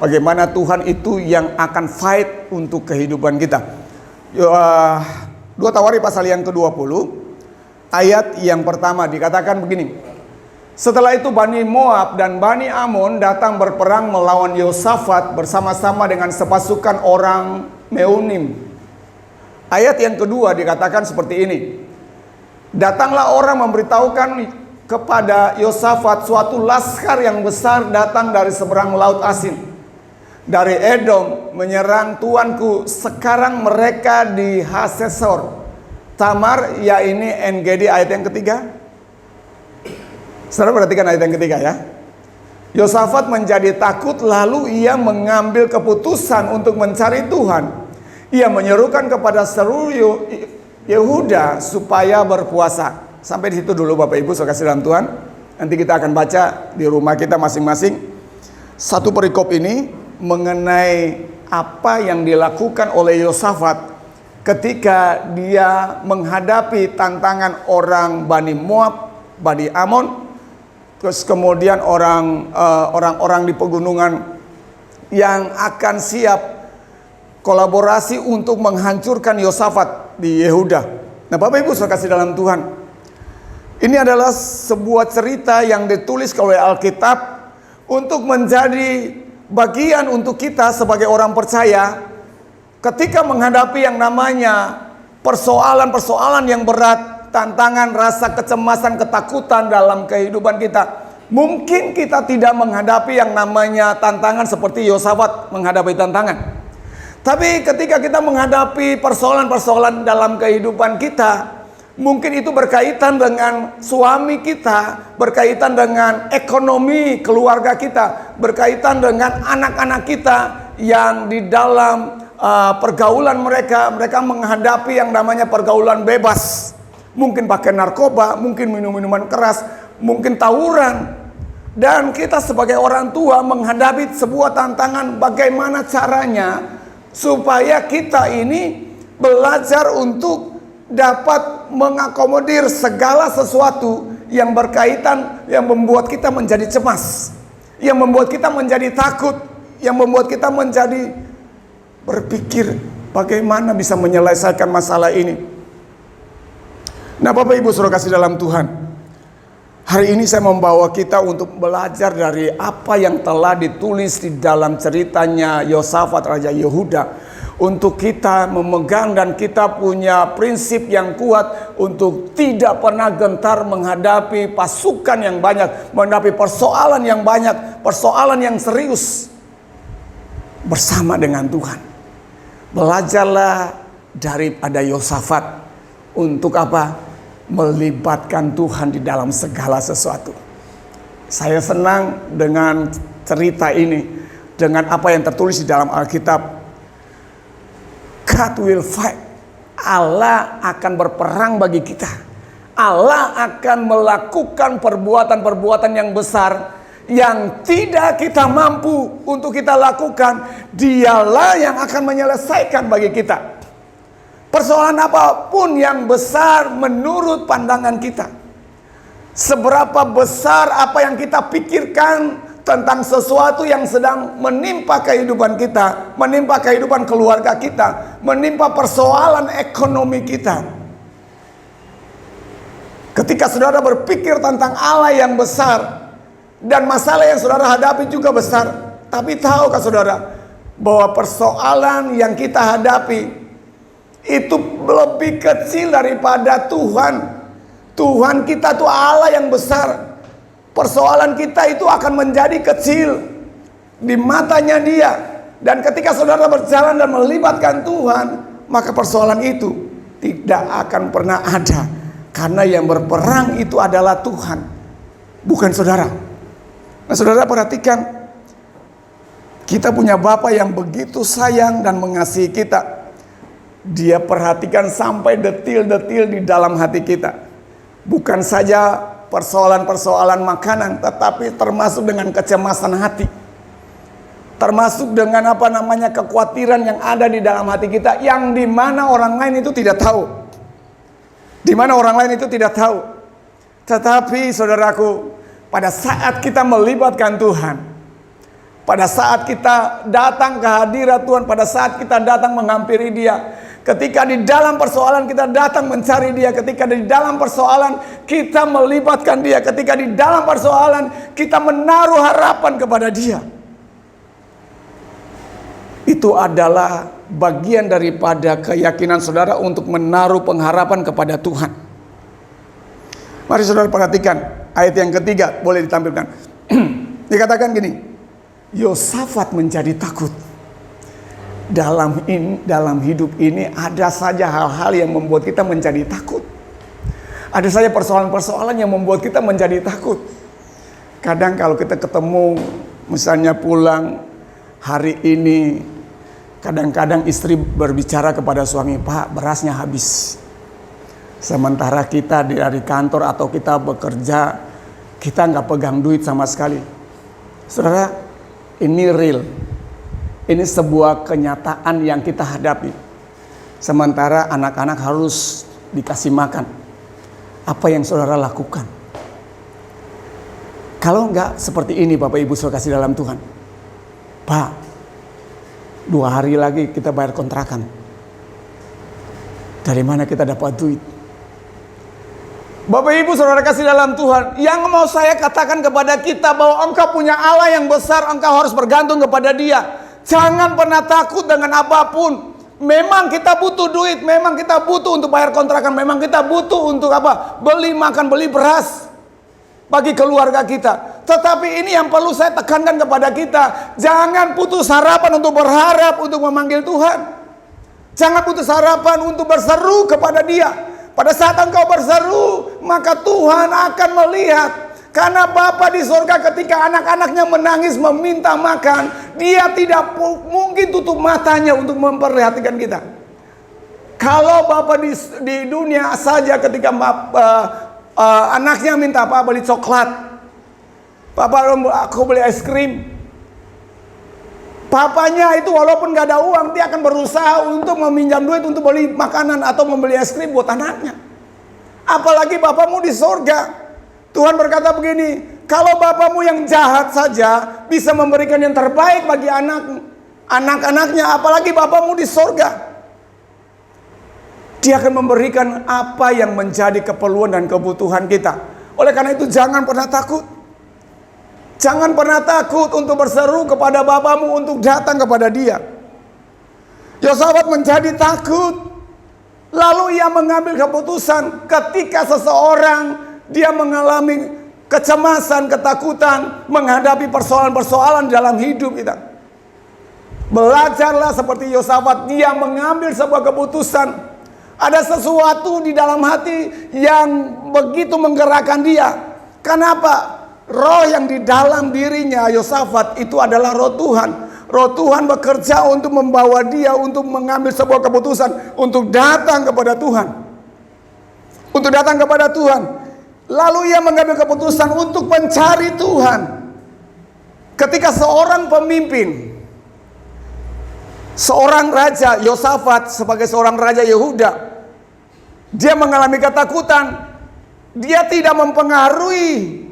Bagaimana Tuhan itu yang akan fight untuk kehidupan kita. 2 Tawarikh pasal yang ke-20 ayat yang pertama dikatakan begini. Setelah itu Bani Moab dan Bani Amon datang berperang melawan Yosafat bersama-sama dengan sepasukan orang Meunim. Ayat yang kedua dikatakan seperti ini. Datanglah orang memberitahukan kepada Yosafat, suatu laskar yang besar datang dari seberang laut Asin, dari Edom, menyerang tuanku. Sekarang mereka di Hasesor Tamar, ya ini NGD ayat yang ketiga. Saudara perhatikan ayat yang ketiga ya. Yosafat menjadi takut, lalu ia mengambil keputusan untuk mencari Tuhan. Ia menyerukan kepada seluruh Yehuda supaya berpuasa. Sampai di situ dulu Bapak Ibu saudara kasih dalam Tuhan. Nanti kita akan baca di rumah kita masing-masing. Satu perikop ini mengenai apa yang dilakukan oleh Yosafat ketika dia menghadapi tantangan orang Bani Moab, Bani Amon, terus kemudian orang-orang di pegunungan yang akan siap kolaborasi untuk menghancurkan Yosafat di Yehuda. Nah Bapak Ibu saudara kasih dalam Tuhan, ini adalah sebuah cerita yang ditulis oleh Alkitab untuk menjadi bagian untuk kita sebagai orang percaya ketika menghadapi yang namanya persoalan-persoalan yang berat, tantangan, rasa kecemasan, ketakutan dalam kehidupan kita. Mungkin kita tidak menghadapi yang namanya tantangan seperti Yosafat menghadapi tantangan. Tapi ketika kita menghadapi persoalan-persoalan dalam kehidupan kita, mungkin itu berkaitan dengan suami kita, berkaitan dengan ekonomi keluarga kita, berkaitan dengan anak-anak kita yang di dalam pergaulan mereka menghadapi yang namanya pergaulan bebas. Mungkin pakai narkoba, mungkin minum-minuman keras, mungkin tawuran. Dan kita sebagai orang tua menghadapi sebuah tantangan, bagaimana caranya supaya kita ini belajar untuk dapat mengakomodir segala sesuatu yang berkaitan, yang membuat kita menjadi cemas, yang membuat kita menjadi takut, yang membuat kita menjadi berpikir bagaimana bisa menyelesaikan masalah ini. Nah Bapak Ibu saudara kasih dalam Tuhan, hari ini saya membawa kita untuk belajar dari apa yang telah ditulis di dalam ceritanya Yosafat Raja Yehuda. Untuk kita memegang dan kita punya prinsip yang kuat untuk tidak pernah gentar menghadapi pasukan yang banyak, menghadapi persoalan yang banyak, persoalan yang serius bersama dengan Tuhan. Belajarlah daripada Yosafat untuk apa? Melibatkan Tuhan di dalam segala sesuatu. Saya senang dengan cerita ini, dengan apa yang tertulis di dalam Alkitab. God will fight. Allah akan berperang bagi kita. Allah akan melakukan perbuatan-perbuatan yang besar yang tidak kita mampu untuk kita lakukan. Dialah yang akan menyelesaikan bagi kita. Persoalan apapun yang besar menurut pandangan kita. Seberapa besar apa yang kita pikirkan tentang sesuatu yang sedang menimpa kehidupan kita, menimpa kehidupan keluarga kita, menimpa persoalan ekonomi kita. Ketika saudara berpikir tentang Allah yang besar dan masalah yang saudara hadapi juga besar, tapi tahukah saudara bahwa persoalan yang kita hadapi itu lebih kecil daripada Tuhan. Tuhan kita tuh Allah yang besar. Persoalan kita itu akan menjadi kecil di matanya Dia. Dan ketika saudara berjalan dan melibatkan Tuhan, maka persoalan itu tidak akan pernah ada. Karena yang berperang itu adalah Tuhan, bukan saudara. Nah saudara perhatikan, kita punya Bapa yang begitu sayang dan mengasihi kita. Dia perhatikan sampai detil-detil di dalam hati kita. Bukan saja persoalan-persoalan makanan, tetapi termasuk dengan kecemasan hati. Termasuk dengan kekhawatiran yang ada di dalam hati kita, yang dimana orang lain itu tidak tahu. Dimana orang lain itu tidak tahu. Tetapi saudaraku, pada saat kita melibatkan Tuhan, Pada saat kita datang ke hadirat Tuhan, pada saat kita datang menghampiri Dia, ketika di dalam persoalan kita datang mencari Dia, ketika di dalam persoalan kita melibatkan Dia, ketika di dalam persoalan kita menaruh harapan kepada Dia, itu adalah bagian daripada keyakinan saudara untuk menaruh pengharapan kepada Tuhan. Mari saudara perhatikan ayat yang ketiga, boleh ditampilkan. Dikatakan gini, Yosafat menjadi takut. Dalam hidup ini ada saja hal-hal yang membuat kita menjadi takut. Ada saja persoalan-persoalan yang membuat kita menjadi takut. Kadang kalau kita ketemu, misalnya pulang hari ini, kadang-kadang istri berbicara kepada suami, "Pak, berasnya habis." Sementara kita dari kantor atau kita bekerja, kita nggak pegang duit sama sekali. Saudara, ini real. Ini sebuah kenyataan yang kita hadapi. Sementara anak-anak harus dikasih makan. Apa yang saudara lakukan? Kalau nggak seperti ini, Bapak Ibu saudara kasih dalam Tuhan. "Pak, 2 hari lagi kita bayar kontrakan. Dari mana kita dapat duit?" Bapak Ibu saudara kasih dalam Tuhan, yang mau saya katakan kepada kita bahwa engkau punya Allah yang besar, engkau harus bergantung kepada Dia. Jangan pernah takut dengan apapun. Memang kita butuh duit, memang kita butuh untuk bayar kontrakan, memang kita butuh untuk apa? Beli makan, beli beras bagi keluarga kita. Tetapi ini yang perlu saya tekankan kepada kita, jangan putus harapan untuk berharap untuk memanggil Tuhan. Jangan putus harapan untuk berseru kepada Dia. Pada saat engkau berseru, maka Tuhan akan melihat. Karena Bapa di surga ketika anak-anaknya menangis meminta makan, Dia tidak mungkin tutup matanya untuk memperhatikan kita. Kalau Bapa di dunia saja ketika anaknya minta, "Pak, beli coklat. Papa, aku beli es krim." Papanya itu walaupun gak ada uang, dia akan berusaha untuk meminjam duit untuk beli makanan atau membeli es krim buat anaknya. Apalagi Bapamu di sorga. Tuhan berkata begini, kalau Bapamu yang jahat saja bisa memberikan yang terbaik bagi anak-anaknya, apalagi Bapamu di sorga. Dia akan memberikan apa yang menjadi keperluan dan kebutuhan kita. Oleh karena itu jangan pernah takut. Jangan pernah takut untuk berseru kepada Bapamu untuk datang kepada Dia. Yosafat menjadi takut. Lalu ia mengambil keputusan ketika seseorang dia mengalami kecemasan, ketakutan, menghadapi persoalan-persoalan dalam hidup kita. Belajarlah seperti Yosafat, dia mengambil sebuah keputusan. Ada sesuatu di dalam hati yang begitu menggerakkan dia. Kenapa? Roh yang di dalam dirinya Yosafat itu adalah roh Tuhan. Roh Tuhan bekerja untuk membawa dia untuk mengambil sebuah keputusan untuk datang kepada Tuhan. Untuk datang kepada Tuhan. Lalu ia mengambil keputusan untuk mencari Tuhan. Ketika seorang pemimpin, seorang raja, Yosafat sebagai seorang raja Yehuda, dia mengalami ketakutan. Dia tidak mempengaruhi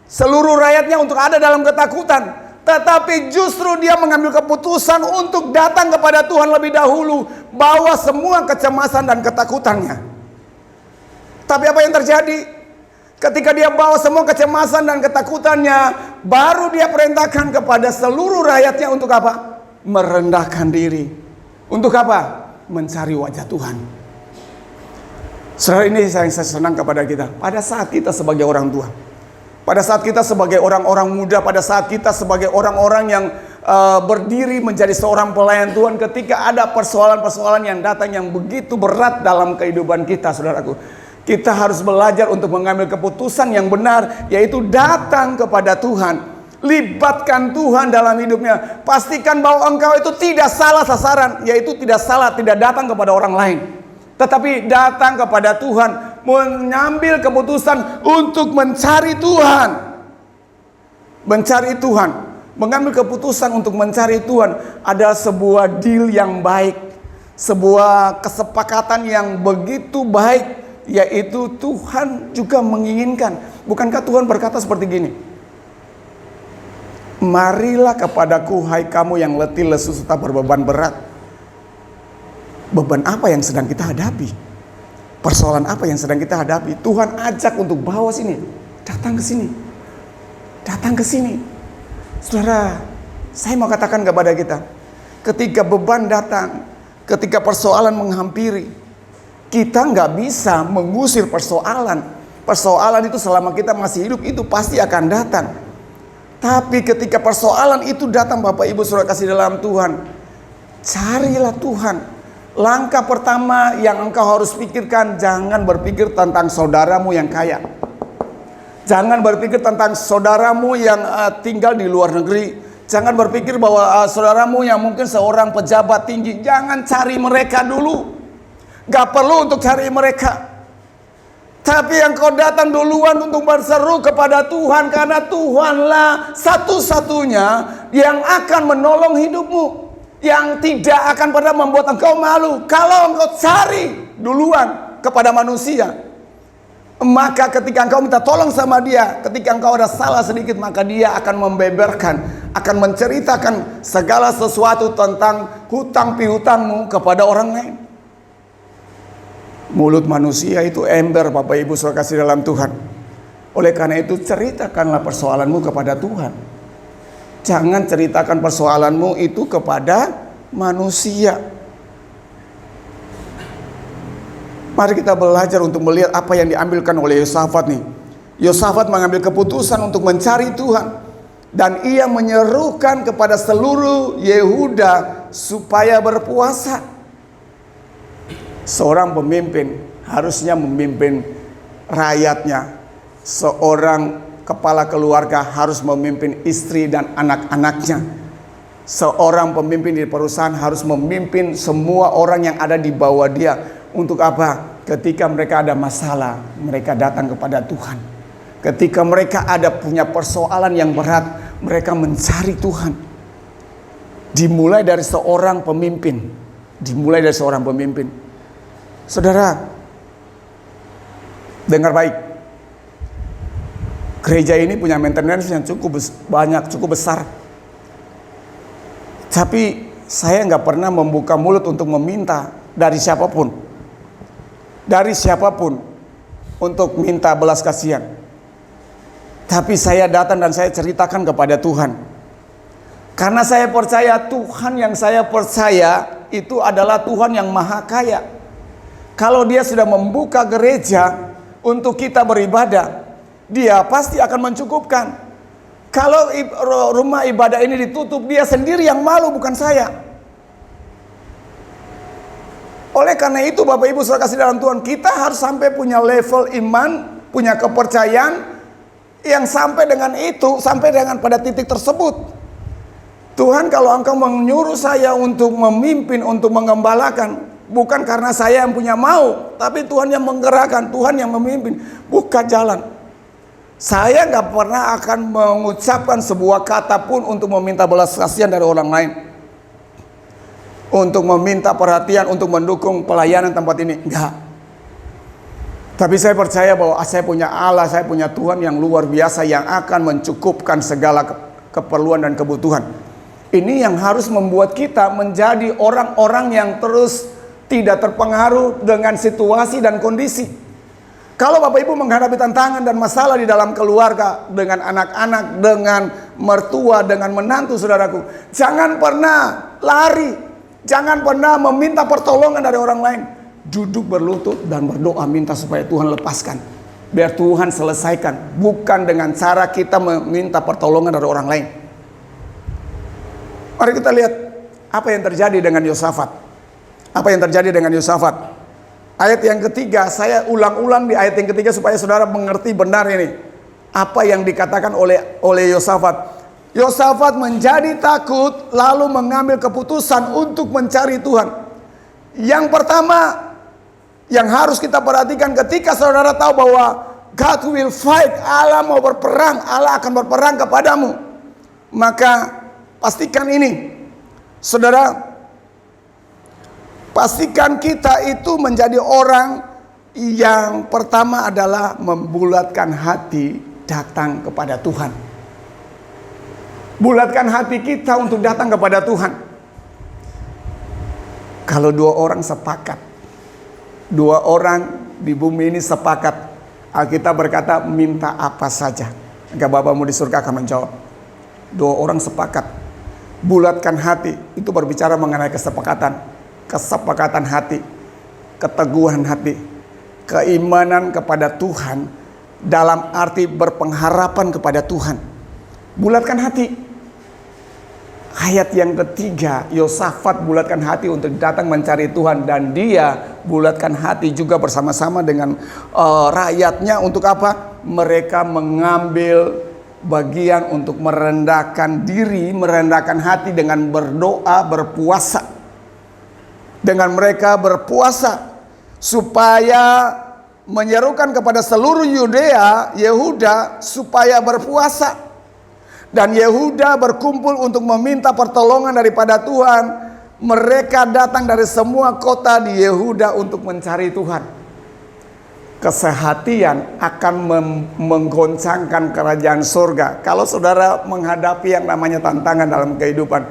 seluruh rakyatnya untuk ada dalam ketakutan, tetapi justru dia mengambil keputusan untuk datang kepada Tuhan lebih dahulu, bawa semua kecemasan dan ketakutannya. Tapi apa yang terjadi? Ketika dia bawa semua kecemasan dan ketakutannya, baru dia perintahkan kepada seluruh rakyatnya untuk apa? Merendahkan diri. Untuk apa? Mencari wajah Tuhan. Saudara, ini yang saya senang kepada kita. Pada saat kita sebagai orang tua, pada saat kita sebagai orang-orang muda, pada saat kita sebagai orang-orang yang berdiri menjadi seorang pelayan Tuhan, ketika ada persoalan-persoalan yang datang yang begitu berat dalam kehidupan kita, saudaraku, kita harus belajar untuk mengambil keputusan yang benar, yaitu datang kepada Tuhan. Libatkan Tuhan dalam hidupnya. Pastikan bahwa engkau itu tidak salah sasaran, yaitu tidak datang kepada orang lain, tetapi datang kepada Tuhan. Mengambil keputusan untuk mencari Tuhan. Mencari Tuhan. Mengambil keputusan untuk mencari Tuhan adalah sebuah deal yang baik. Sebuah kesepakatan yang begitu baik. Yaitu Tuhan juga menginginkan. Bukankah Tuhan berkata seperti gini? Marilah kepadaku, hai kamu yang letih lesu serta berbeban berat. Beban apa yang sedang kita hadapi? Persoalan apa yang sedang kita hadapi? Tuhan ajak untuk bawa sini. Datang ke sini. Datang ke sini. Saudara, saya mau katakan kepada kita, ketika beban datang, ketika persoalan menghampiri, kita nggak bisa mengusir persoalan. Persoalan itu selama kita masih hidup itu pasti akan datang. Tapi ketika persoalan itu datang, Bapak Ibu Saudara kasih dalam Tuhan, carilah Tuhan. Langkah pertama yang engkau harus pikirkan, jangan berpikir tentang saudaramu yang kaya. Jangan berpikir tentang saudaramu yang tinggal di luar negeri. Jangan berpikir bahwa saudaramu yang mungkin seorang pejabat tinggi. Jangan cari mereka dulu. Gak perlu untuk cari mereka. Tapi engkau datang duluan untuk berseru kepada Tuhan. Karena Tuhanlah satu-satunya yang akan menolong hidupmu. Yang tidak akan pernah membuat engkau malu. Kalau engkau cari duluan kepada manusia, maka ketika engkau minta tolong sama dia, ketika engkau ada salah sedikit, maka dia akan membeberkan, akan menceritakan segala sesuatu tentang hutang piutangmu kepada orang lain. Mulut manusia itu ember, Bapak Ibu Saudara kasih dalam Tuhan. Oleh karena itu ceritakanlah persoalanmu kepada Tuhan. Jangan ceritakan persoalanmu itu kepada manusia. Mari kita belajar untuk melihat apa yang diambilkan oleh Yosafat nih. Yosafat mengambil keputusan untuk mencari Tuhan. Dan ia menyerukan kepada seluruh Yehuda supaya berpuasa. Seorang pemimpin harusnya memimpin rakyatnya. Seorang kepala keluarga harus memimpin istri dan anak-anaknya. Seorang pemimpin di perusahaan harus memimpin semua orang yang ada di bawah dia. Untuk apa? Ketika mereka ada masalah, mereka datang kepada Tuhan. Ketika mereka ada punya persoalan yang berat, mereka mencari Tuhan. Dimulai dari seorang pemimpin. Dimulai dari seorang pemimpin. Saudara, dengar baik. Gereja ini punya maintenance yang cukup banyak, cukup besar. Tapi saya nggak pernah membuka mulut untuk meminta dari siapapun. Dari siapapun untuk minta belas kasihan. Tapi saya datang dan saya ceritakan kepada Tuhan. Karena saya percaya Tuhan yang saya percaya itu adalah Tuhan yang maha kaya. Kalau dia sudah membuka gereja untuk kita beribadah, dia pasti akan mencukupkan. Kalau rumah ibadah ini ditutup, dia sendiri yang malu, bukan saya. Oleh karena itu Bapak Ibu Saudara kasih dalam Tuhan, kita harus sampai punya level iman, punya kepercayaan yang sampai dengan itu, sampai dengan pada titik tersebut. Tuhan, kalau engkau menyuruh saya untuk memimpin, untuk mengembalakan, bukan karena saya yang punya mau, tapi Tuhan yang menggerakkan, Tuhan yang memimpin. Buka jalan. Saya gak pernah akan mengucapkan sebuah kata pun untuk meminta belas kasihan dari orang lain. Untuk meminta perhatian, untuk mendukung pelayanan tempat ini. Enggak. Tapi saya percaya bahwa saya punya Allah, saya punya Tuhan yang luar biasa, yang akan mencukupkan segala keperluan dan kebutuhan. Ini yang harus membuat kita menjadi orang-orang yang terus tidak terpengaruh dengan situasi dan kondisi. Kalau Bapak Ibu menghadapi tantangan dan masalah di dalam keluarga, dengan anak-anak, dengan mertua, dengan menantu saudaraku, jangan pernah lari, jangan pernah meminta pertolongan dari orang lain. Duduk berlutut dan berdoa minta supaya Tuhan lepaskan. Biar Tuhan selesaikan, bukan dengan cara kita meminta pertolongan dari orang lain. Mari kita lihat apa yang terjadi dengan Yosafat. Apa yang terjadi dengan Yosafat? Ayat yang ketiga, saya ulang-ulang di ayat yang ketiga supaya saudara mengerti benar ini. Apa yang dikatakan oleh Yosafat. Yosafat menjadi takut lalu mengambil keputusan untuk mencari Tuhan. Yang pertama yang harus kita perhatikan ketika saudara tahu bahwa God will fight, Allah mau berperang, Allah akan berperang kepadamu. Maka pastikan ini, saudara, pastikan kita itu menjadi orang yang pertama adalah membulatkan hati datang kepada Tuhan. Bulatkan hati kita untuk datang kepada Tuhan. Kalau dua orang sepakat, dua orang di bumi ini sepakat, Alkitab berkata minta apa saja, maka Bapamu di surga akan menjawab. Dua orang sepakat, bulatkan hati, itu berbicara mengenai kesepakatan hati, keteguhan hati, keimanan kepada Tuhan, dalam arti berpengharapan kepada Tuhan. Bulatkan hati. Ayat yang ketiga, Yosafat bulatkan hati untuk datang mencari Tuhan, dan dia bulatkan hati juga bersama-sama dengan rakyatnya untuk apa? Mereka mengambil bagian untuk merendahkan diri, merendahkan hati dengan berdoa, berpuasa. Dengan mereka berpuasa supaya menyerukan kepada seluruh Yudea, Yehuda supaya berpuasa. Dan Yehuda berkumpul untuk meminta pertolongan daripada Tuhan. Mereka datang dari semua kota di Yehuda untuk mencari Tuhan. Kesehatian akan menggoncangkan kerajaan surga. Kalau saudara menghadapi yang namanya tantangan dalam kehidupan,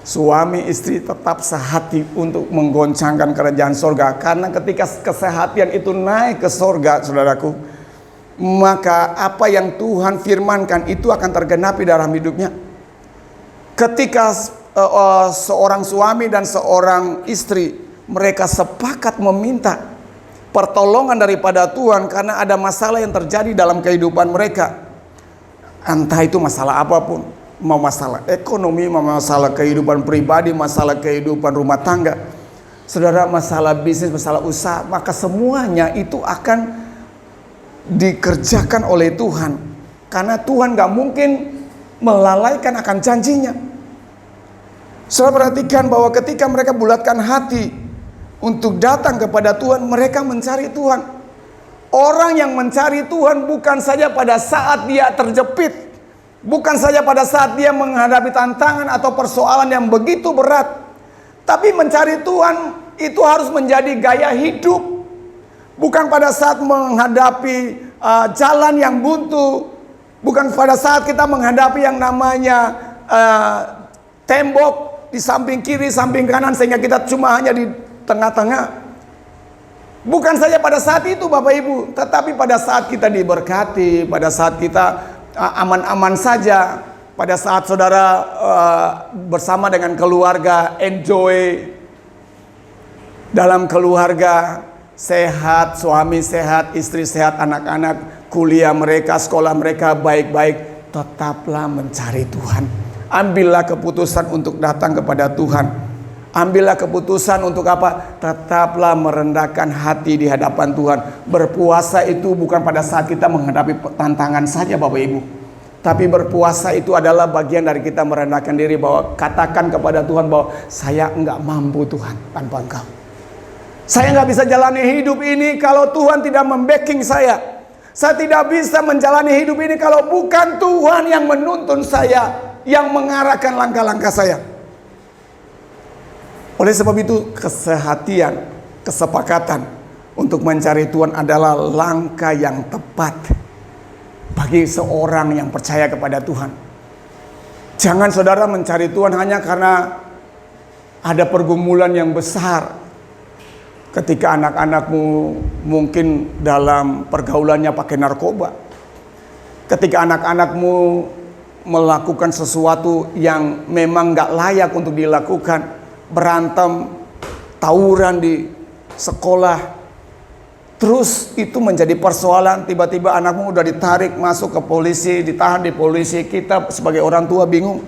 suami istri tetap sehati untuk menggoncangkan kerajaan surga. Karena ketika kesehatian itu naik ke surga, saudaraku, maka apa yang Tuhan firmankan itu akan tergenapi dalam hidupnya. Ketika seorang suami dan seorang istri, mereka sepakat meminta pertolongan daripada Tuhan karena ada masalah yang terjadi dalam kehidupan mereka. Entah itu masalah apapun, mau masalah ekonomi, mau masalah kehidupan pribadi, masalah kehidupan rumah tangga, saudara, masalah bisnis, masalah usaha, maka semuanya itu akan dikerjakan oleh Tuhan, karena Tuhan gak mungkin melalaikan akan janjinya. Saudara perhatikan bahwa ketika mereka bulatkan hati untuk datang kepada Tuhan, mereka mencari Tuhan. Orang yang mencari Tuhan bukan saja pada saat dia terjepit, bukan saja pada saat dia menghadapi tantangan atau persoalan yang begitu berat, tapi mencari Tuhan itu harus menjadi gaya hidup. Bukan pada saat menghadapi jalan yang buntu, bukan pada saat kita menghadapi yang namanya tembok di samping kiri, samping kanan, sehingga kita cuma hanya di tengah-tengah. Bukan saja pada saat itu Bapak Ibu, tetapi pada saat kita diberkati, pada saat kita aman-aman saja, pada saat saudara bersama dengan keluarga, enjoy dalam keluarga, sehat, suami sehat, istri sehat, anak-anak kuliah mereka, sekolah mereka baik-baik, tetaplah mencari Tuhan. Ambillah keputusan untuk datang kepada Tuhan. Ambillah keputusan untuk apa? Tetaplah merendahkan hati di hadapan Tuhan. Berpuasa itu bukan pada saat kita menghadapi tantangan saja Bapak Ibu, tapi berpuasa itu adalah bagian dari kita merendahkan diri, bahwa katakan kepada Tuhan bahwa saya enggak mampu Tuhan tanpa Engkau. Saya nggak bisa jalani hidup ini kalau Tuhan tidak membacking saya. Saya tidak bisa menjalani hidup ini kalau bukan Tuhan yang menuntun saya, yang mengarahkan langkah-langkah saya. Oleh sebab itu, kesehatian, kesepakatan untuk mencari Tuhan adalah langkah yang tepat bagi seorang yang percaya kepada Tuhan. Jangan saudara mencari Tuhan hanya karena ada pergumulan yang besar. Ketika anak-anakmu mungkin dalam pergaulannya pakai narkoba, ketika anak-anakmu melakukan sesuatu yang memang gak layak untuk dilakukan, berantem, tawuran di sekolah, terus itu menjadi persoalan, tiba-tiba anakmu udah ditarik masuk ke polisi, ditahan di polisi. Kita sebagai orang tua bingung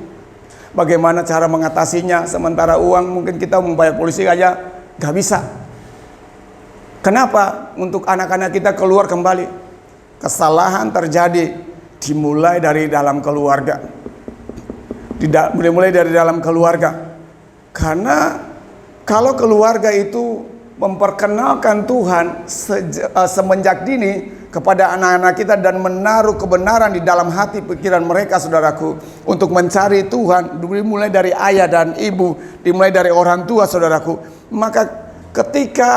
bagaimana cara mengatasinya, sementara uang mungkin kita membayar polisi aja gak bisa. Kenapa? Untuk anak-anak kita keluar kembali. Kesalahan terjadi dimulai dari dalam keluarga. Dimulai dari dalam keluarga. Karena kalau keluarga itu memperkenalkan Tuhan semenjak dini kepada anak-anak kita dan menaruh kebenaran di dalam hati pikiran mereka, saudaraku, untuk mencari Tuhan, dimulai dari ayah dan ibu, dimulai dari orang tua, saudaraku, maka ketika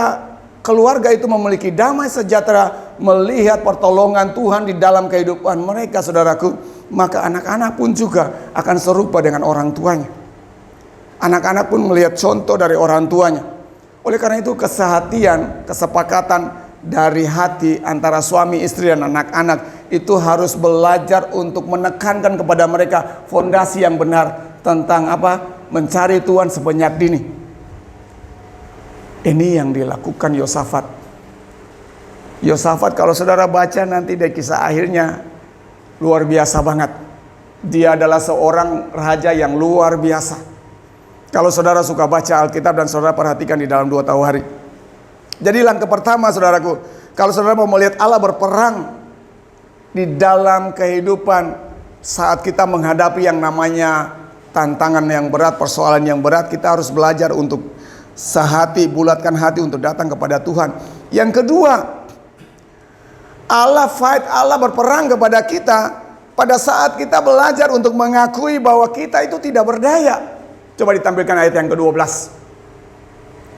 keluarga itu memiliki damai sejahtera, melihat pertolongan Tuhan di dalam kehidupan mereka, saudaraku, maka anak-anak pun juga akan serupa dengan orang tuanya. Anak-anak pun melihat contoh dari orang tuanya. Oleh karena itu kesehatian, kesepakatan dari hati antara suami istri dan anak-anak itu harus belajar untuk menekankan kepada mereka fondasi yang benar tentang apa? Mencari Tuhan sebanyak dini. Ini yang dilakukan Yosafat. Yosafat kalau saudara baca nanti dari kisah akhirnya luar biasa banget. Dia adalah seorang raja yang luar biasa. Kalau saudara suka baca Alkitab dan saudara perhatikan di dalam 2 tahun hari. Jadi langkah pertama saudaraku, kalau saudara mau melihat Allah berperang di dalam kehidupan saat kita menghadapi yang namanya tantangan yang berat, persoalan yang berat, kita harus belajar untuk sehati, bulatkan hati untuk datang kepada Tuhan. Yang kedua, Allah berperang kepada kita pada saat kita belajar untuk mengakui bahwa kita itu tidak berdaya. Coba ditampilkan ayat yang ke-12.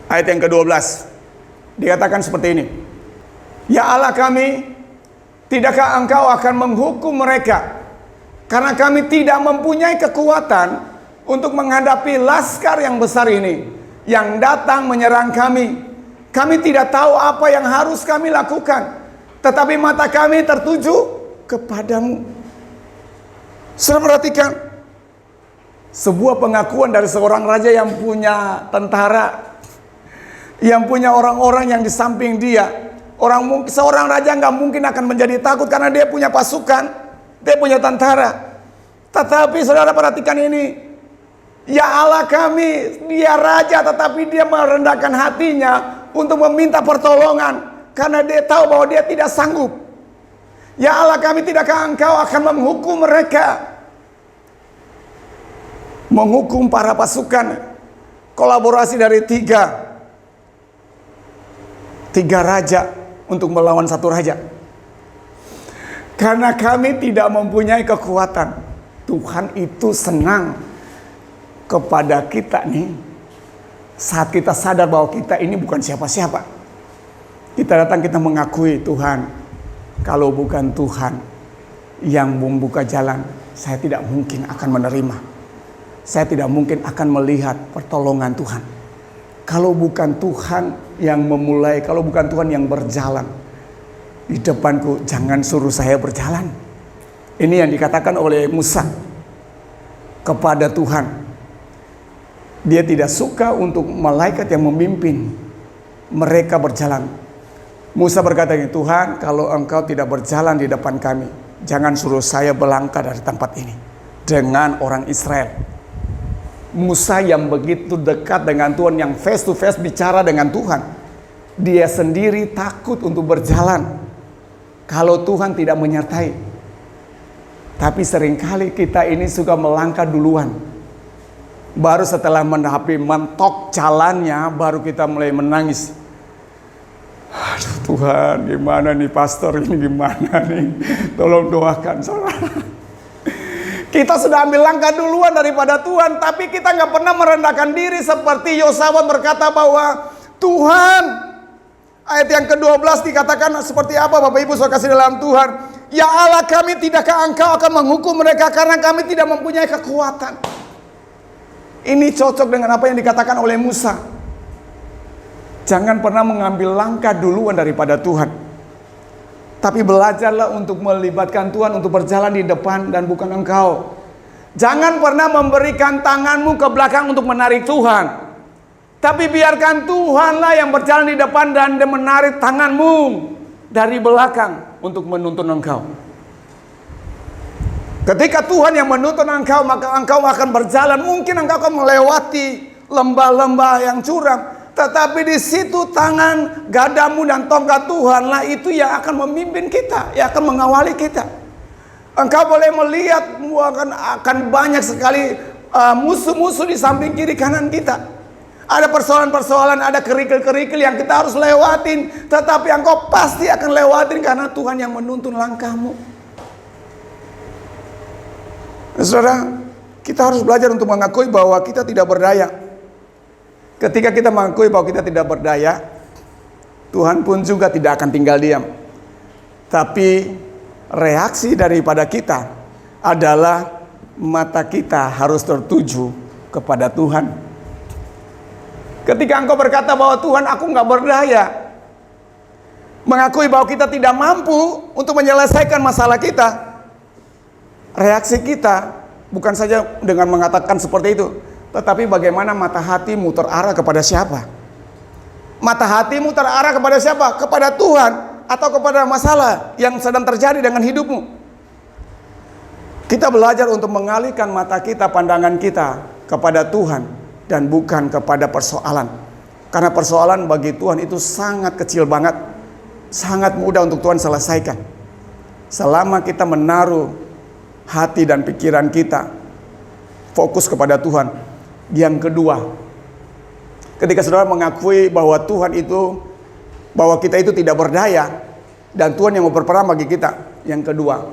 Ayat yang ke-12 dikatakan seperti ini. Ya Allah kami, tidakkah Engkau akan menghukum mereka? Karena kami tidak mempunyai kekuatan untuk menghadapi laskar yang besar ini yang datang menyerang kami. Kami tidak tahu apa yang harus kami lakukan, tetapi mata kami tertuju kepadamu. Saudara perhatikan, sebuah pengakuan dari seorang raja yang punya tentara, yang punya orang-orang yang di samping dia. Seorang raja nggak mungkin akan menjadi takut karena dia punya pasukan, dia punya tentara. Tetapi saudara perhatikan ini, ya Allah kami, dia raja tetapi dia merendahkan hatinya untuk meminta pertolongan karena dia tahu bahwa dia tidak sanggup. Ya Allah kami, tidakkah Engkau akan menghukum mereka? Menghukum para pasukan, kolaborasi dari tiga raja untuk melawan satu raja. Karena kami tidak mempunyai kekuatan. Tuhan itu senang kepada kita nih saat kita sadar bahwa kita ini bukan siapa-siapa. Kita datang, kita mengakui Tuhan, kalau bukan Tuhan yang membuka jalan, saya tidak mungkin akan menerima. Saya tidak mungkin akan melihat pertolongan Tuhan. Kalau bukan Tuhan yang memulai, kalau bukan Tuhan yang berjalan di depanku, jangan suruh saya berjalan. Ini yang dikatakan oleh Musa kepada Tuhan. Dia tidak suka untuk malaikat yang memimpin mereka berjalan. Musa berkata, Tuhan, kalau Engkau tidak berjalan di depan kami, jangan suruh saya berlangkah dari tempat ini. Dengan orang Israel, Musa yang begitu dekat dengan Tuhan, yang face to face bicara dengan Tuhan, dia sendiri takut untuk berjalan kalau Tuhan tidak menyertai. Tapi seringkali kita ini suka melangkah duluan. Baru setelah mentok jalannya, baru kita mulai menangis. Aduh Tuhan, gimana nih pastor ini, gimana nih? Tolong doakan saudara. Kita sudah ambil langkah duluan daripada Tuhan, tapi kita nggak pernah merendahkan diri seperti Yosafat berkata bahwa Tuhan, ayat yang ke-12 dikatakan seperti apa Bapak Ibu saudara kasih dalam Tuhan? Ya Allah kami, tidakkah Engkau akan menghukum mereka karena kami tidak mempunyai kekuatan? Ini cocok dengan apa yang dikatakan oleh Musa. Jangan pernah mengambil langkah duluan daripada Tuhan. Tapi belajarlah untuk melibatkan Tuhan, untuk berjalan di depan dan bukan engkau. Jangan pernah memberikan tanganmu ke belakang untuk menarik Tuhan. Tapi biarkan Tuhanlah yang berjalan di depan dan menarik tanganmu dari belakang untuk menuntun engkau. Ketika Tuhan yang menuntun engkau, maka engkau akan berjalan. Mungkin engkau akan melewati lembah-lembah yang curam. Tetapi di situ tangan gadamu dan tongkat Tuhanlah itu yang akan memimpin kita, yang akan mengawali kita. Engkau boleh melihat akan banyak sekali musuh-musuh di samping kiri kanan kita. Ada persoalan-persoalan, ada kerikil-kerikil yang kita harus lewatin. Tetapi engkau pasti akan lewatin karena Tuhan yang menuntun langkahmu. Saudara, kita harus belajar untuk mengakui bahwa kita tidak berdaya. Ketika kita mengakui bahwa kita tidak berdaya, Tuhan pun juga tidak akan tinggal diam. Tapi reaksi daripada kita adalah mata kita harus tertuju kepada Tuhan. Ketika engkau berkata bahwa Tuhan, aku nggak berdaya, mengakui bahwa kita tidak mampu untuk menyelesaikan masalah kita, reaksi kita bukan saja dengan mengatakan seperti itu, tetapi bagaimana mata hatimu terarah kepada siapa? Mata hatimu terarah kepada siapa? Kepada Tuhan atau kepada masalah yang sedang terjadi dengan hidupmu? Kita belajar untuk mengalihkan mata kita, pandangan kita kepada Tuhan dan bukan kepada persoalan. Karena persoalan bagi Tuhan itu sangat kecil banget, sangat mudah untuk Tuhan selesaikan. Selama kita menaruh hati dan pikiran kita fokus kepada Tuhan. Yang kedua, ketika saudara mengakui bahwa Tuhan itu, bahwa kita itu tidak berdaya dan Tuhan yang mau berperan bagi kita. Yang kedua,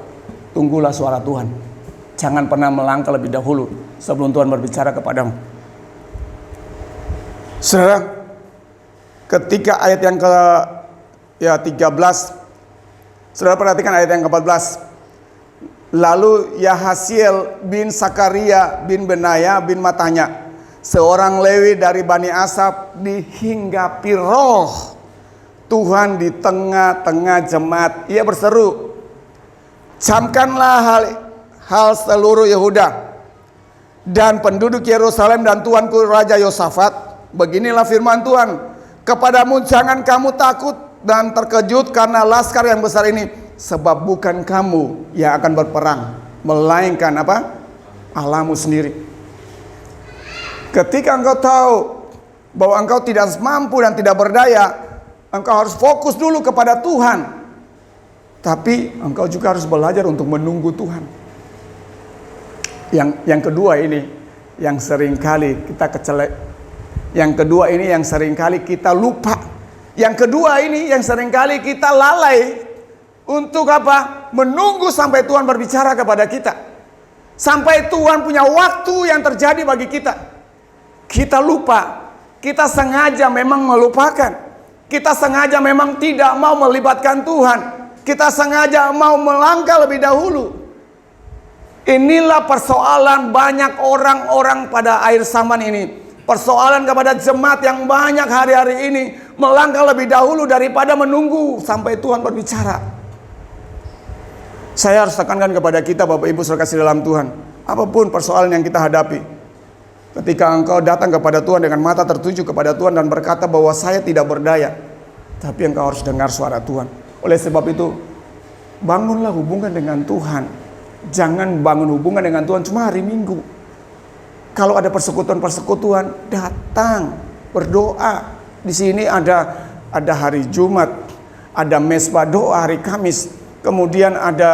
tunggulah suara Tuhan. Jangan pernah melangkah lebih dahulu sebelum Tuhan berbicara kepadamu. Saudara, ketika ayat yang ke-13, saudara perhatikan ayat yang ke-14. Lalu Yahasiel bin Sakaria bin Benaya bin Matanya, seorang Lewi dari Bani Asaf, dihinggapi roh Tuhan di tengah-tengah jemaat. Ia berseru, camkanlah hal seluruh Yehuda dan penduduk Yerusalem dan tuanku Raja Yosafat. Beginilah firman Tuhan kepadamu, jangan kamu takut dan terkejut karena laskar yang besar ini, sebab bukan kamu yang akan berperang, melainkan apa? Allahmu sendiri. Ketika engkau tahu bahwa engkau tidak mampu dan tidak berdaya, engkau harus fokus dulu kepada Tuhan. Tapi engkau juga harus belajar untuk menunggu Tuhan. Yang kedua ini yang seringkali kita yang kedua ini yang seringkali kita lupa. Yang kedua ini yang seringkali kita lalai untuk apa? Menunggu sampai Tuhan berbicara kepada kita. Sampai Tuhan punya waktu yang terjadi bagi kita. Kita lupa. Kita sengaja memang melupakan. Kita sengaja memang tidak mau melibatkan Tuhan. Kita sengaja mau melangkah lebih dahulu. Inilah persoalan banyak orang-orang pada akhir zaman ini. Persoalan kepada jemaat yang banyak hari-hari ini melangkah lebih dahulu daripada menunggu sampai Tuhan berbicara. Saya harus tekankan kepada kita, Bapak Ibu saudara kasih dalam Tuhan, apapun persoalan yang kita hadapi, ketika engkau datang kepada Tuhan dengan mata tertuju kepada Tuhan dan berkata bahwa saya tidak berdaya, tapi engkau harus dengar suara Tuhan. Oleh sebab itu, bangunlah hubungan dengan Tuhan. Jangan bangun hubungan dengan Tuhan cuma hari Minggu. Kalau ada persekutuan-persekutuan, datang berdoa. Di sini ada hari Jumat, ada mesbah doa hari Kamis. Kemudian ada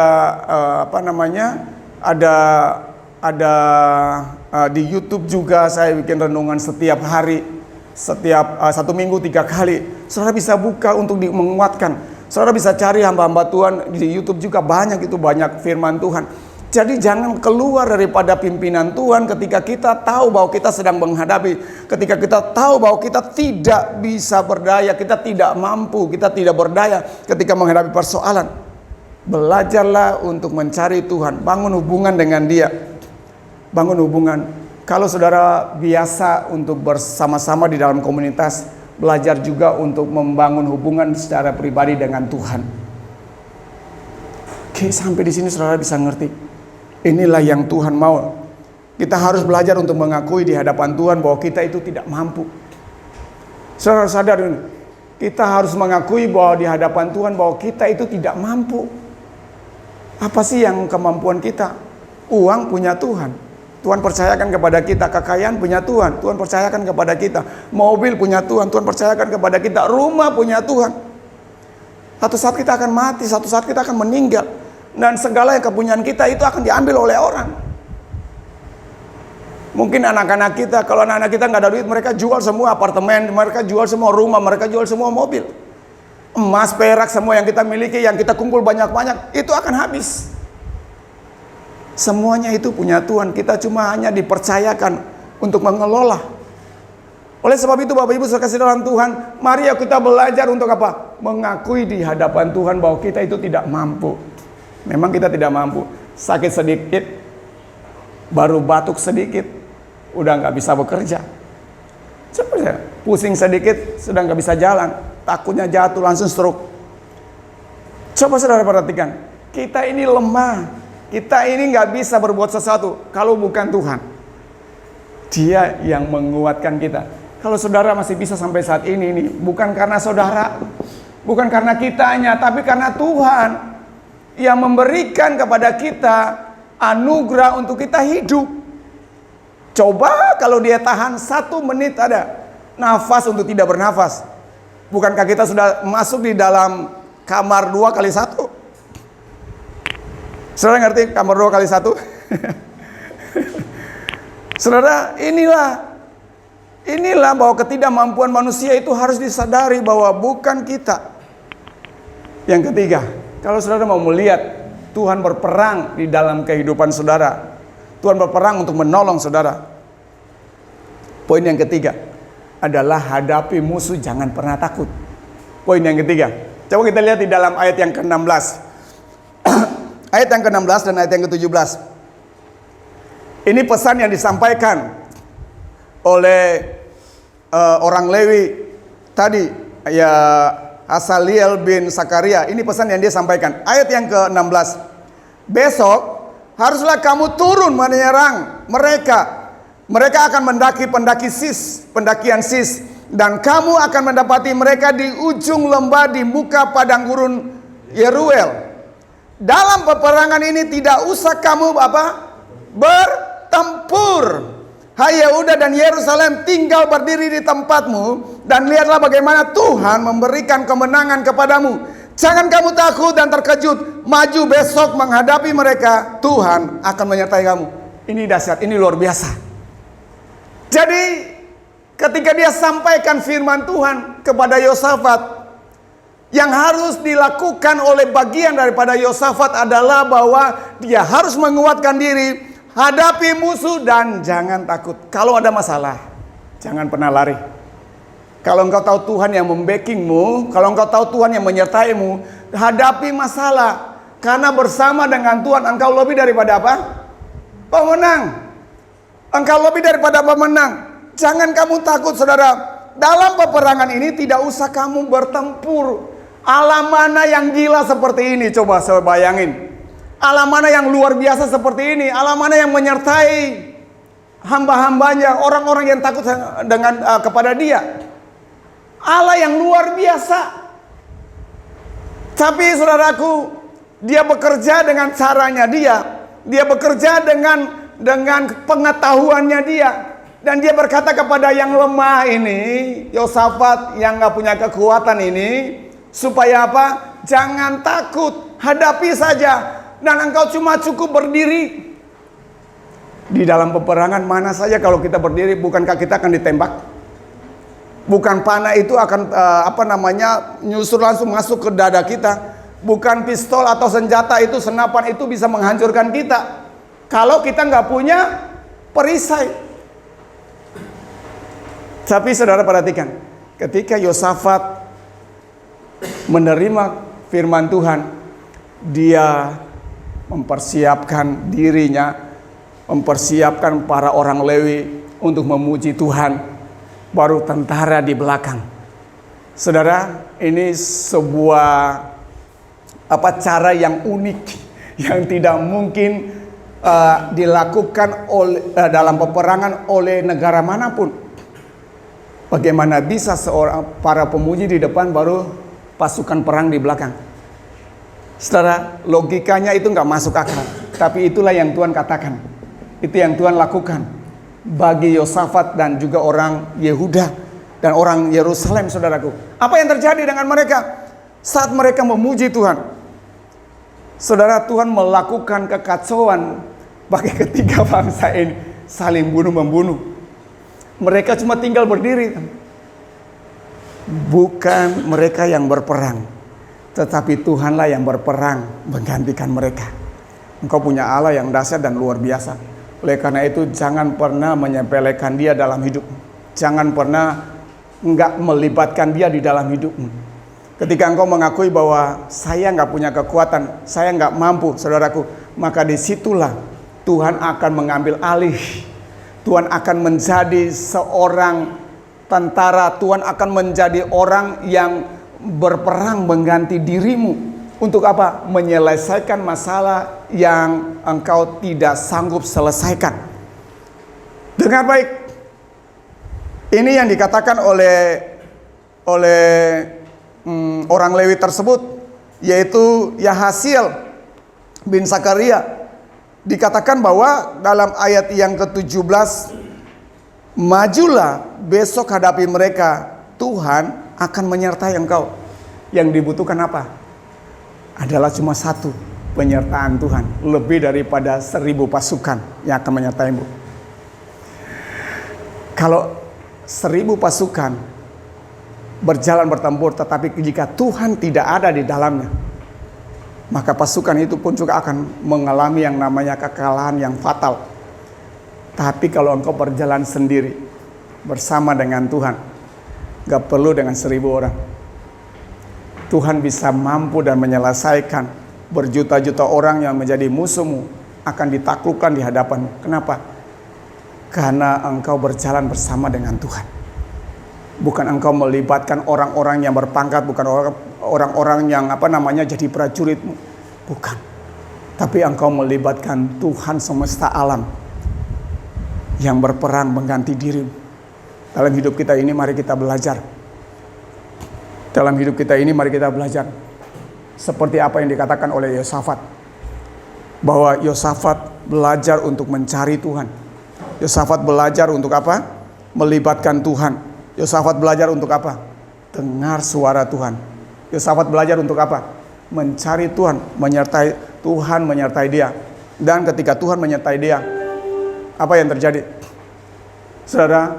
di YouTube juga saya bikin renungan setiap hari, setiap 1 minggu 3 kali. Saudara bisa buka untuk menguatkan. Saudara bisa cari hamba-hamba Tuhan di YouTube juga, banyak firman Tuhan. Jadi jangan keluar daripada pimpinan Tuhan ketika kita tahu bahwa kita sedang menghadapi, ketika kita tahu bahwa kita tidak bisa berdaya, kita tidak mampu, kita tidak berdaya ketika menghadapi persoalan. Belajarlah untuk mencari Tuhan, bangun hubungan dengan Dia. Bangun hubungan. Kalau saudara biasa untuk bersama-sama di dalam komunitas, belajar juga untuk membangun hubungan secara pribadi dengan Tuhan. Oke, sampai di sini saudara bisa ngerti. Inilah yang Tuhan mau. Kita harus belajar untuk mengakui di hadapan Tuhan bahwa kita itu tidak mampu. Saudara sadar ini, kita harus mengakui bahwa di hadapan Tuhan bahwa kita itu tidak mampu. Apa sih yang kemampuan kita? Uang punya Tuhan. Tuhan percayakan kepada kita. Kekayaan punya Tuhan. Tuhan percayakan kepada kita. Mobil punya Tuhan. Tuhan percayakan kepada kita. Rumah punya Tuhan. Satu saat kita akan mati. Satu saat kita akan meninggal. Dan segala yang kepunyaan kita itu akan diambil oleh orang. Mungkin anak-anak kita, kalau anak-anak kita nggak ada duit, mereka jual semua apartemen, mereka jual semua rumah, mereka jual semua mobil. Emas, perak, semua yang kita miliki, yang kita kumpul banyak-banyak, itu akan habis. Semuanya itu punya Tuhan. Kita cuma hanya dipercayakan untuk mengelola. Oleh sebab itu Bapak Ibu saudara kasih dalam Tuhan, mari kita belajar untuk apa? Mengakui di hadapan Tuhan bahwa kita itu tidak mampu. Memang kita tidak mampu. sakit sedikit, baru batuk sedikit, udah nggak bisa bekerja. Coba ya, pusing sedikit, sudah nggak bisa jalan, takutnya jatuh langsung stroke. Coba saudara perhatikan, kita ini lemah, kita ini nggak bisa berbuat sesuatu kalau bukan Tuhan. Dia yang menguatkan kita. Kalau saudara masih bisa sampai saat ini, bukan karena saudara, bukan karena kitanya, tapi karena Tuhan yang memberikan kepada kita anugerah untuk kita hidup. Coba kalau dia tahan 1 menit ada nafas untuk tidak bernafas. Bukankah kita sudah masuk di dalam kamar 2x1? Saudara ngerti kamar 2x1? Saudara, inilah bahwa ketidakmampuan manusia itu harus disadari bahwa bukan kita. Yang ketiga, kalau saudara mau melihat Tuhan berperang di dalam kehidupan saudara, Tuhan berperang untuk menolong saudara. Poin yang ketiga adalah hadapi musuh, jangan pernah takut. Poin yang ketiga, coba kita lihat di dalam ayat yang ke-16. Ayat yang ke-16 dan ayat yang ke-17. Ini pesan yang disampaikan oleh orang Lewi tadi, ya, Asaliel bin Sakaria. Ini pesan yang dia sampaikan. Ayat yang ke-16. Besok haruslah kamu turun menyerang mereka. Mereka akan mendaki pendakian Sis, dan kamu akan mendapati mereka di ujung lembah di muka padang gurun Yeruel. Dalam peperangan ini tidak usah kamu bertempur. Hai Yehuda dan Yerusalem, tinggal berdiri di tempatmu dan lihatlah bagaimana Tuhan memberikan kemenangan kepadamu. Jangan kamu takut dan terkejut. Maju besok menghadapi mereka. Tuhan akan menyertai kamu. Ini dahsyat, ini luar biasa. Jadi ketika dia sampaikan firman Tuhan kepada Yosafat, yang harus dilakukan oleh bagian daripada Yosafat adalah bahwa dia harus menguatkan diri, hadapi musuh dan jangan takut. Kalau ada masalah, jangan pernah lari. Kalau engkau tahu Tuhan yang membackingmu, kalau engkau tahu Tuhan yang menyertaimu, hadapi masalah. Karena bersama dengan Tuhan engkau lebih daripada apa? Pemenang. Engkau lebih daripada pemenang. Jangan kamu takut, saudara. Dalam peperangan ini tidak usah kamu bertempur. Allah mana yang gila seperti ini? Coba saya bayangin. Allah mana yang luar biasa seperti ini? Allah mana yang menyertai hamba-hambanya, orang-orang yang takut dengan kepada dia? Allah yang luar biasa. Tapi saudaraku, dia bekerja dengan caranya dia. Dia bekerja dengan pengetahuannya dia. Dan dia berkata kepada yang lemah ini, Yosafat yang gak punya kekuatan ini, supaya apa? Jangan takut, hadapi saja. Dan engkau cuma cukup berdiri. Di dalam peperangan mana saja kalau kita berdiri, bukankah kita akan ditembak? Bukan panah itu akan nyusur langsung masuk ke dada kita. Bukan pistol atau senjata itu, senapan itu bisa menghancurkan kita. Kalau kita nggak punya perisai. Tapi saudara perhatikan, ketika Yosafat menerima firman Tuhan, dia mempersiapkan dirinya, mempersiapkan para orang Lewi untuk memuji Tuhan, baru tentara di belakang. Saudara, ini sebuah cara yang unik, yang tidak mungkin dilakukan dalam peperangan oleh negara manapun. Bagaimana bisa para pemuji di depan baru pasukan perang di belakang? Saudara, logikanya itu nggak masuk akal. Tapi itulah yang Tuhan katakan. Itu yang Tuhan lakukan bagi Yosafat dan juga orang Yehuda dan orang Yerusalem, saudaraku. Apa yang terjadi dengan mereka saat mereka memuji Tuhan? Saudara, Tuhan melakukan kekacauan bagi ketiga bangsa ini, saling bunuh-membunuh. Mereka cuma tinggal berdiri. Bukan mereka yang berperang, tetapi Tuhanlah yang berperang menggantikan mereka. Engkau punya Allah yang dahsyat dan luar biasa. Oleh karena itu jangan pernah menyepelekan dia dalam hidup. Jangan pernah enggak melibatkan dia di dalam hidupmu. Ketika engkau mengakui bahwa saya enggak punya kekuatan, saya enggak mampu, saudaraku, maka disitulah Tuhan akan mengambil alih. Tuhan akan menjadi seorang tentara, Tuhan akan menjadi orang yang berperang mengganti dirimu. Untuk apa? Menyelesaikan masalah yang engkau tidak sanggup selesaikan. Dengar baik. Ini yang dikatakan oleh orang Lewi tersebut, yaitu Yahasiel bin Zakaria. Dikatakan bahwa dalam ayat yang ke-17, majulah besok hadapi mereka, Tuhan akan menyertai engkau. Yang dibutuhkan apa? Adalah cuma satu, penyertaan Tuhan. Lebih daripada 1000 pasukan yang akan menyertaimu. Kalau 1000 pasukan berjalan bertempur, tetapi jika Tuhan tidak ada di dalamnya, maka pasukan itu pun juga akan mengalami yang namanya kekalahan yang fatal. Tapi kalau engkau berjalan sendiri bersama dengan Tuhan, gak perlu dengan 1000 orang, Tuhan bisa mampu dan menyelesaikan berjuta-juta orang yang menjadi musuhmu akan ditaklukkan di hadapanmu. Kenapa? Karena engkau berjalan bersama dengan Tuhan. Bukan engkau melibatkan orang-orang yang berpangkat, bukan orang-orang yang jadi prajuritmu, bukan. Tapi engkau melibatkan Tuhan semesta alam yang berperang mengganti dirimu. Dalam hidup kita ini mari kita belajar. Dalam hidup kita ini mari kita belajar seperti apa yang dikatakan oleh Yosafat, bahwa Yosafat belajar untuk mencari Tuhan. Yosafat belajar untuk apa? Melibatkan Tuhan. Yosafat belajar untuk apa? Dengar suara Tuhan. Yosafat belajar untuk apa? Mencari Tuhan, menyertai Tuhan, menyertai dia. Dan ketika Tuhan menyertai dia, apa yang terjadi? Saudara,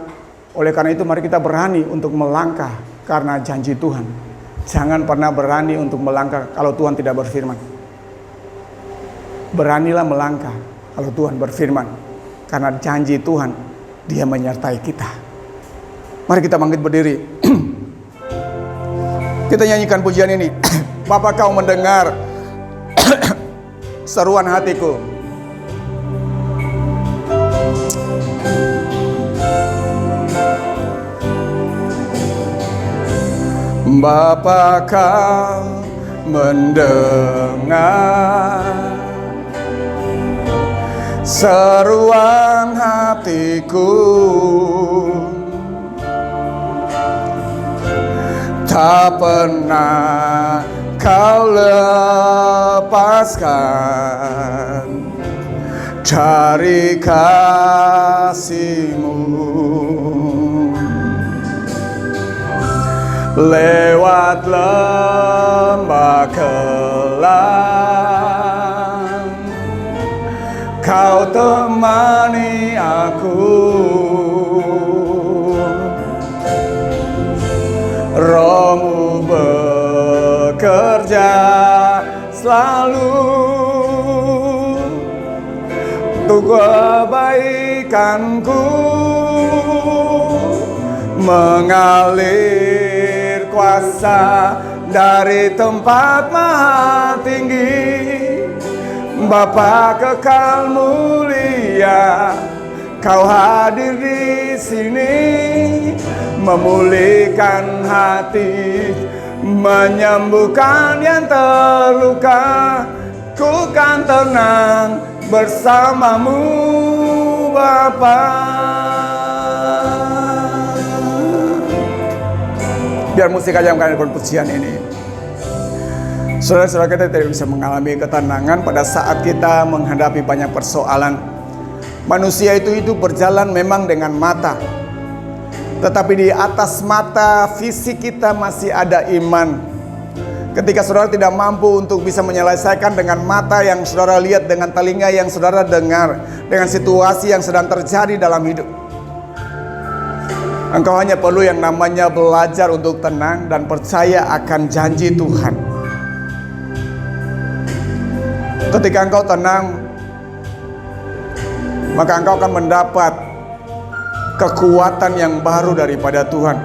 oleh karena itu mari kita berani untuk melangkah karena janji Tuhan. Jangan pernah berani untuk melangkah kalau Tuhan tidak berfirman. Beranilah melangkah kalau Tuhan berfirman, karena janji Tuhan, Dia menyertai kita. Mari kita bangkit berdiri. Kita nyanyikan pujian ini. Bapa, Kau mendengar seruan hatiku. Bapa, Kau mendengar seruan hatiku. Tak pernah Kau lepaskan dari kasih-Mu. Lewat lembah kelam, Kau temani aku. Roh-Mu bekerja selalu untuk kebaikanku, mengalir kuasa dari tempat maha tinggi. Bapa kekal mulia, Kau hadir di sini, memulihkan hati, menyembuhkan yang terluka. Ku kan tenang bersama-Mu, Bapa. Biar musik aja yang kalian pujian ini. Saudara-saudara, kita tidak bisa mengalami ketenangan pada saat kita menghadapi banyak persoalan. Manusia itu hidup berjalan memang dengan mata, tetapi di atas mata fisik kita masih ada iman. Ketika saudara tidak mampu untuk bisa menyelesaikan dengan mata yang saudara lihat, dengan telinga yang saudara dengar, dengan situasi yang sedang terjadi dalam hidup, engkau hanya perlu yang namanya belajar untuk tenang dan percaya akan janji Tuhan. Ketika engkau tenang, maka engkau akan mendapat kekuatan yang baru daripada Tuhan.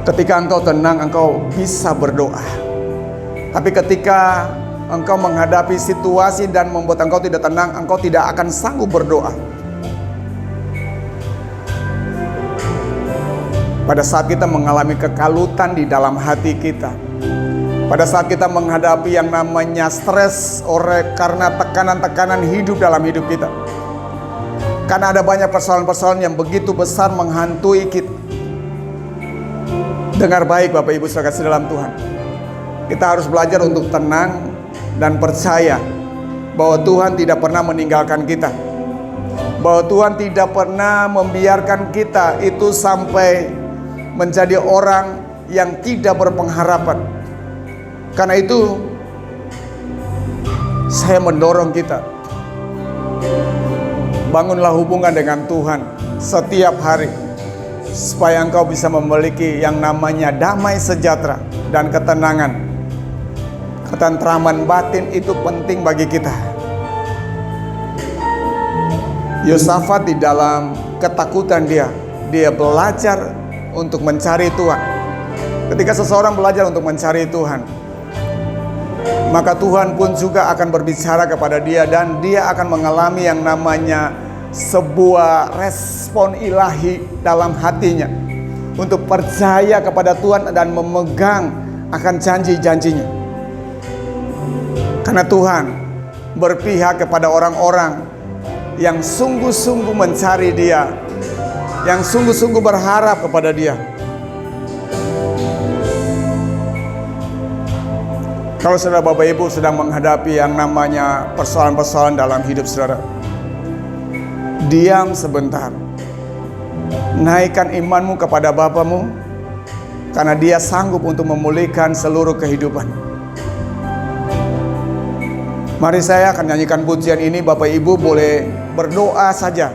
Ketika engkau tenang, engkau bisa berdoa. Tapi ketika engkau menghadapi situasi dan membuat engkau tidak tenang, engkau tidak akan sanggup berdoa. Pada saat kita mengalami kekalutan di dalam hati kita, pada saat kita menghadapi yang namanya stres karena tekanan-tekanan hidup dalam hidup kita, karena ada banyak persoalan-persoalan yang begitu besar menghantui kita. Dengar baik Bapak Ibu saudara kasih dalam Tuhan, kita harus belajar untuk tenang dan percaya bahwa Tuhan tidak pernah meninggalkan kita, bahwa Tuhan tidak pernah membiarkan kita itu sampai menjadi orang yang tidak berpengharapan. Karena itu saya mendorong kita, bangunlah hubungan dengan Tuhan setiap hari, supaya engkau bisa memiliki yang namanya damai sejahtera dan ketenangan. Ketentraman batin itu penting bagi kita. Yosafat di dalam ketakutan dia belajar untuk mencari Tuhan. Ketika seseorang belajar untuk mencari Tuhan, maka Tuhan pun juga akan berbicara kepada dia, dan dia akan mengalami yang namanya sebuah respon ilahi dalam hatinya untuk percaya kepada Tuhan dan memegang akan janji-janjinya. Karena Tuhan berpihak kepada orang-orang yang sungguh-sungguh mencari Dia, yang sungguh-sungguh berharap kepada Dia. Kalau saudara Bapak Ibu sedang menghadapi yang namanya persoalan-persoalan dalam hidup saudara, diam sebentar. Naikkan imanmu kepada Bapamu, karena Dia sanggup untuk memulihkan seluruh kehidupan. Mari saya akan nyanyikan pujian ini. Bapak Ibu boleh berdoa saja.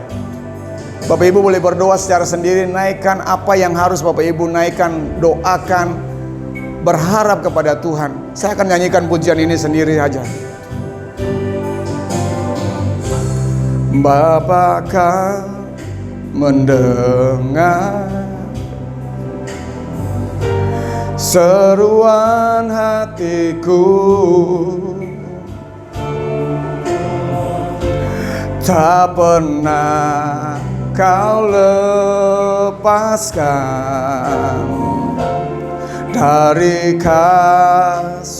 Bapak Ibu boleh berdoa secara sendiri. Naikkan apa yang harus Bapak Ibu naikkan, doakan, berharap kepada Tuhan. Saya akan nyanyikan pujian ini sendiri saja. Bapa kau mendengar seruan hatiku, tak pernah kau lepaskan dari kasih-Mu.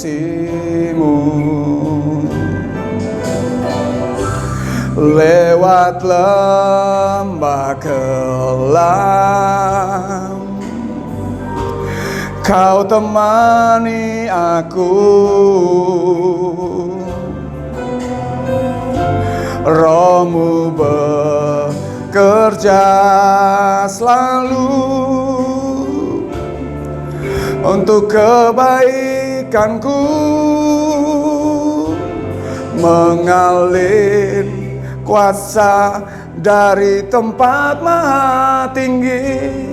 Lewat lembah kelam, Kau temani aku. Roh-Mu bekerja selalu untuk kebaikanku, mengalir kuasa dari tempat maha tinggi.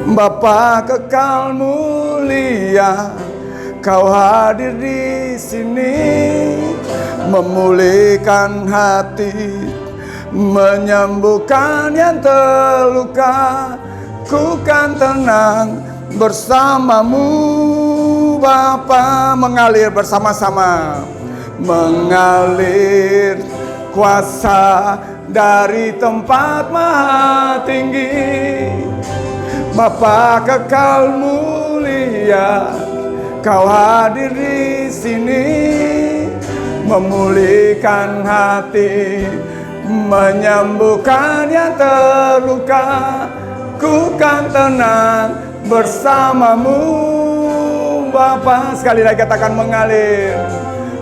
Bapa kekal mulia, Kau hadir di sini, memulihkan hati, menyembuhkan yang terluka. Ku kan tenang bersama-Mu Bapa. Mengalir bersama-sama, mengalir kuasa dari tempat maha tinggi. Bapa kekal mulia, Kau hadir di sini, memulihkan hati, menyembuhkan yang terluka. Ku kan tenang bersama-Mu Bapa. Sekali lagi katakan mengalir,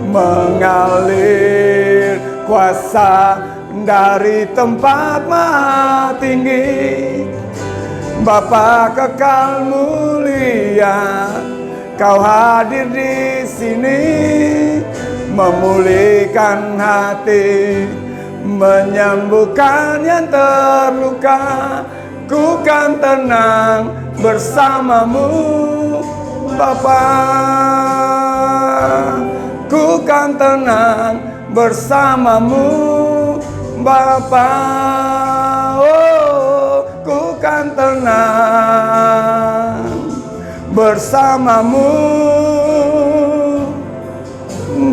mengalir kuasa dari tempat maha tinggi. Bapa kekal mulia, Kau hadir di sini, memulihkan hati, menyembuhkan yang terluka. Ku kan tenang bersama-Mu Bapa. Ku kan tenang bersama-Mu Bapa. Oh, ku kan tenang bersama-Mu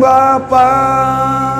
Bapa.